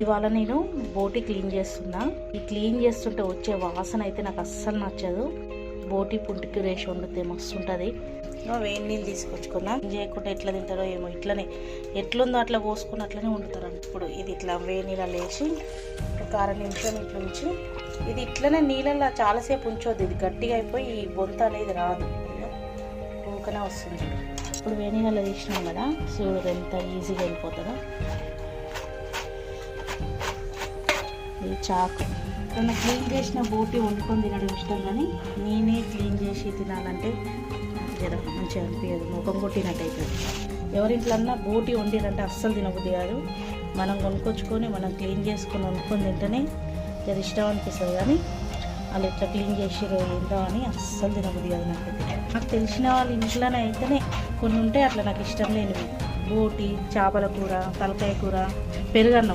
ఇవాళ నేను బోటి క్లీన్ చేస్తున్నా. ఈ క్లీన్ చేస్తుంటే వచ్చే వాసన అయితే నాకు అస్సలు నచ్చదు. బోటి పుంటికి రేసి వండితే మస్తు ఉంటుంది. వేడి నీళ్ళు తీసుకొచ్చుకున్నా. చేయకుండా ఎట్లా తింటారో ఏమో, ఇట్లనే ఎట్లుందో అట్లా పోసుకుని అట్లనే వండుతారు. ఇప్పుడు ఇది ఇట్లా వేడి నీళ్ళలో వేసి ఒక 6 నిమిషం ఇట్లా ఉంచి, ఇది ఇట్లనే నీళ్ళల్లో చాలాసేపు ఉంచొద్దు. ఇది గట్టిగా అయిపోయి ఈ బొంత అనేది రాదు, ఊకనే వస్తుంది. ఇప్పుడు వేడి నీళ్ళలో తీసినాం కదా, చూడు ఎంత ఈజీగా వెళ్ళిపోతుందో. ఇది చాకు. ఎప్పుడన్నా క్లీన్ చేసిన బోటి వండుకొని తినడం ఇష్టం, కానీ నేనే క్లీన్ చేసి తినాలంటే జర మంచిగా అనిపించదు, ముఖం కొట్టినట్టు అవుతుంది. ఎవరింట్లన్నా బోటి వండిరంటే అస్సలు తినబుద్ధి కాదు. మనం కొనుక్కొచ్చుకొని మనం క్లీన్ చేసుకొని వండుకొని తింటేనే జర ఇష్టం అనిపిస్తుంది. కానీ వాళ్ళు ఎట్లా క్లీన్ చేసిరో ఏంటో అని అస్సలు తినబుద్ధి కాదు నాకు తెలిసిన వాళ్ళ ఇంట్లోనే అయితేనే కొన్ని ఉంటాయి అట్లా నాకు ఇష్టం లేనివి. బోటి, చేపల కూర, తలకాయ కూర, పెరుగన్నం.